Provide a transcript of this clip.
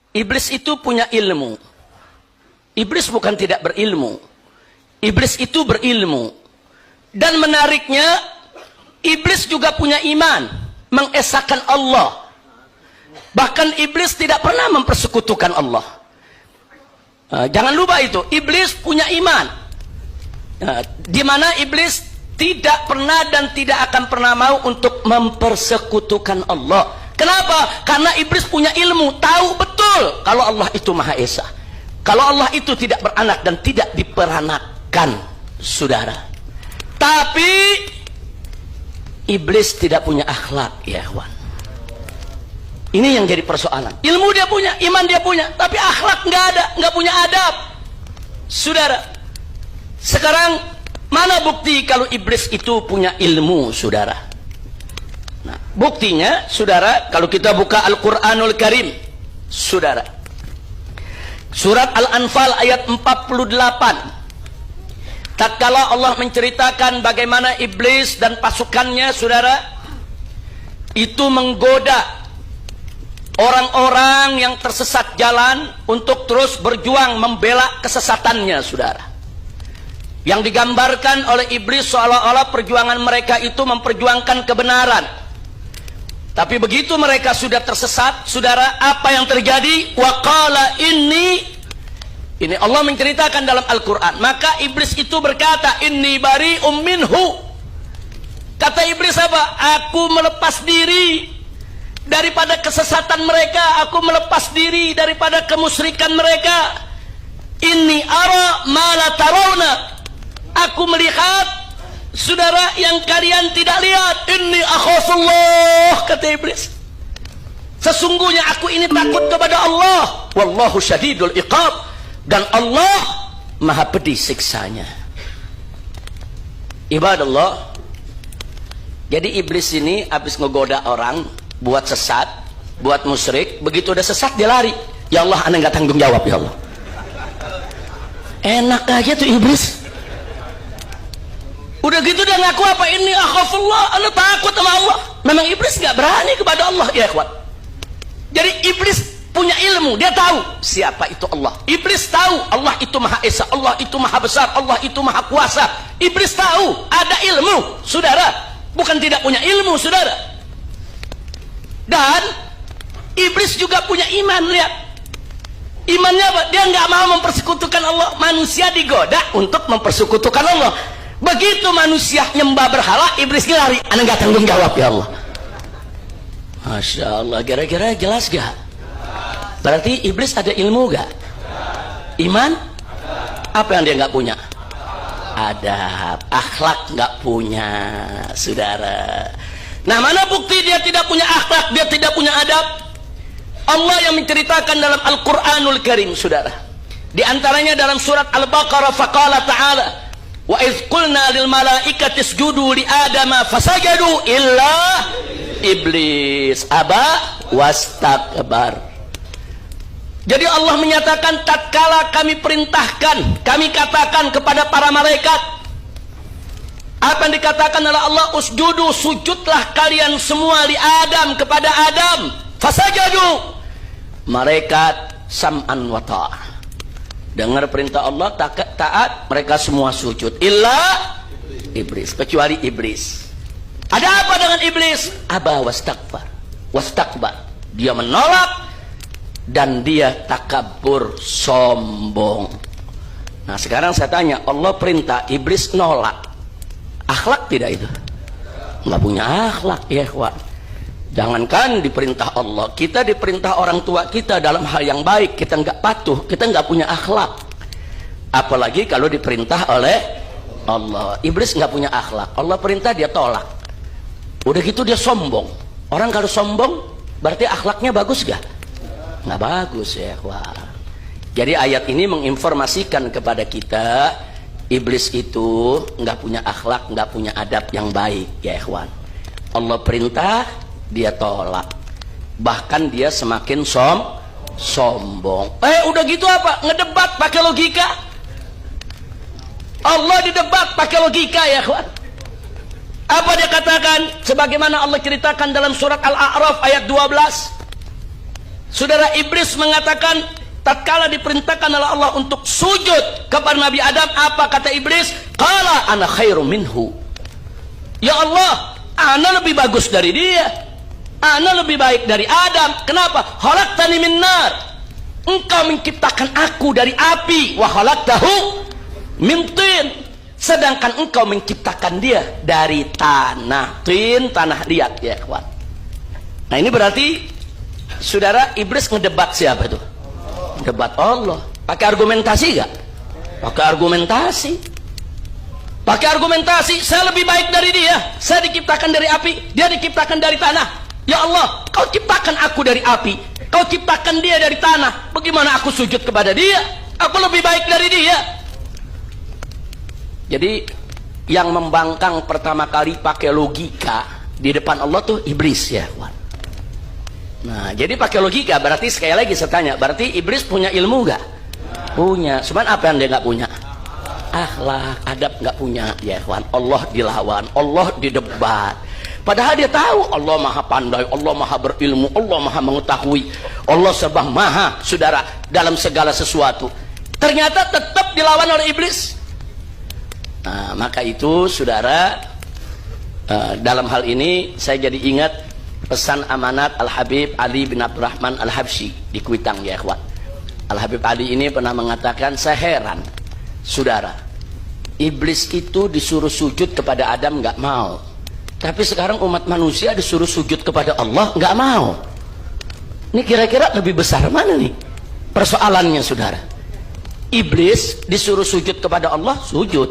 Iblis itu punya ilmu. Iblis bukan tidak berilmu. Iblis itu berilmu. Dan menariknya, iblis juga punya iman, mengesahkan Allah. Bahkan iblis tidak pernah mempersekutukan Allah. Jangan lupa itu, iblis punya iman. Di mana iblis tidak pernah dan tidak akan pernah mau untuk mempersekutukan Allah. Kenapa? Karena iblis punya ilmu, tahu betul kalau Allah itu Maha Esa. Kalau Allah itu tidak beranak dan tidak diperanakan, saudara. Tapi iblis tidak punya akhlak, ya kawan. Ini yang jadi persoalan. Ilmu dia punya, iman dia punya, tapi akhlak nggak ada, nggak punya adab, saudara. Sekarang mana bukti kalau iblis itu punya ilmu, saudara? Nah, buktinya, saudara, kalau kita buka Al-Quranul Karim, saudara, surat Al-Anfal ayat 48. Tatkala Allah menceritakan bagaimana iblis dan pasukannya, saudara, itu menggoda orang-orang yang tersesat jalan untuk terus berjuang membela kesesatannya, saudara. Yang digambarkan oleh iblis seolah-olah perjuangan mereka itu memperjuangkan kebenaran. Tapi begitu mereka sudah tersesat, saudara, apa yang terjadi? Waqala ini Allah menceritakan dalam Al-Quran. Maka iblis itu berkata, inni bari'um minhu. Kata iblis apa? Aku melepas diri daripada kesesatan mereka. Aku melepas diri daripada kemusyrikan mereka. Inni ara ma la tarawna. Aku melihat, saudara, yang kalian tidak lihat. Inni akhafullah, kata iblis. Sesungguhnya aku ini takut kepada Allah. Wallahu syadidul iqab. Dan Allah maha pedih siksanya. Ibadallah. Jadi iblis ini habis ngegoda orang buat sesat, buat musyrik. Begitu udah sesat dia lari. Ya Allah, ana nggak tanggung jawab, ya Allah. Enak aja tuh iblis. Udah gitu dia ngaku apa? Ini akhafullah, ana takut sama Allah. Memang iblis nggak berani kepada Allah, ya ikhwan. Jadi iblis punya ilmu, dia tahu siapa itu Allah. Iblis tahu Allah itu Maha Esa, Allah itu Maha Besar, Allah itu Maha Kuasa. Iblis tahu ada ilmu, saudara. Bukan tidak punya ilmu, saudara. Dan iblis juga punya iman, lihat. Imannya apa? Dia nggak mau mempersekutukan Allah. Manusia digoda untuk mempersekutukan Allah. Begitu manusia nyembah berhala, iblis lari. Anda nggak tanggung jawab, ya Allah. Masya Allah, kira-kira jelas gak? Berarti iblis ada ilmu gak? Iman? Apa yang dia nggak punya? Adab, akhlak nggak punya, saudara. Nah, mana bukti dia tidak punya akhlak, dia tidak punya adab? Allah yang menceritakan dalam Al-Quranul Karim, saudara. Di antaranya dalam surat Al-Baqarah, faqala ta'ala, wa idh qulna lil malaikati isjudu li adama fasajadu illa iblis aba wastakbar. Jadi Allah menyatakan tatkala kami perintahkan, kami katakan kepada para malaikat, apa yang dikatakan oleh Allah, usjudu, sujudlah kalian semua li Adam, kepada Adam. Fasajadu, malaikat sam'an wa ta'ah, dengar perintah Allah, taat, mereka semua sujud. Illa iblis, kecuali iblis. Ada apa dengan iblis? Aba wastakbar, dia menolak dan dia takabur, sombong. Nah, sekarang saya tanya, Allah perintah, iblis nolak. Akhlak tidak itu? Nggak punya akhlak, ya ikhwan. Jangankan diperintah Allah, kita diperintah orang tua kita dalam hal yang baik, kita nggak patuh, kita nggak punya akhlak. Apalagi kalau diperintah oleh Allah. Iblis nggak punya akhlak, Allah perintah dia tolak. Udah gitu dia sombong. Orang kalau sombong berarti akhlaknya bagus gak? Nggak bagus, ya ikhwan. Jadi ayat ini menginformasikan kepada kita, iblis itu nggak punya akhlak, nggak punya adab yang baik, ya ikhwan. Allah perintah, dia tolak. Bahkan dia semakin sombong. Udah gitu apa? Ngedebat pakai logika. Allah didebat pakai logika, ya ikhwan. Apa dia katakan? Sebagaimana Allah ceritakan dalam surat Al-A'raf ayat 12. Saudara, iblis mengatakan tatkala diperintahkan oleh Allah untuk sujud kepada Nabi Adam, apa kata iblis? Qala ana khairum minhu. Ya Allah, ana lebih bagus dari dia, ana lebih baik dari Adam. Kenapa? Khalaqtani min nar, engkau menciptakan aku dari api, wa khalaqtahu min tin, sedangkan engkau menciptakan dia dari tanah. Tin, tanah liat ya kawan. Nah ini berarti saudara, iblis ngedebat siapa itu? Debat Allah. Pakai argumentasi gak? Pakai argumentasi. Pakai argumentasi. Saya lebih baik dari dia, saya diciptakan dari api, dia diciptakan dari tanah. Ya Allah, kau ciptakan aku dari api, kau ciptakan dia dari tanah, bagaimana aku sujud kepada dia? Aku lebih baik dari dia. Jadi yang membangkang pertama kali pakai logika di depan Allah tuh iblis ya kawan. Nah, jadi pakai logika berarti sekali lagi saya tanya, berarti iblis punya ilmu gak? Punya. Cuman apa yang dia gak punya? Akhlak, adab gak punya ya kawan. Allah dilawan, Allah didebat. Padahal dia tahu Allah maha pandai, Allah maha berilmu, Allah maha mengetahui, Allah serba maha saudara dalam segala sesuatu. Ternyata tetap dilawan oleh iblis. Nah, maka itu saudara, dalam hal ini saya jadi ingat pesan amanat Al-Habib Ali bin Abdurrahman Al-Habsyi di Kuitang ya ikhwan. Al-Habib Ali ini pernah mengatakan, saya heran saudara, iblis itu disuruh sujud kepada Adam nggak mau, tapi sekarang umat manusia disuruh sujud kepada Allah nggak mau. Ini kira-kira lebih besar mana nih persoalannya saudara? Iblis disuruh sujud kepada Allah, sujud.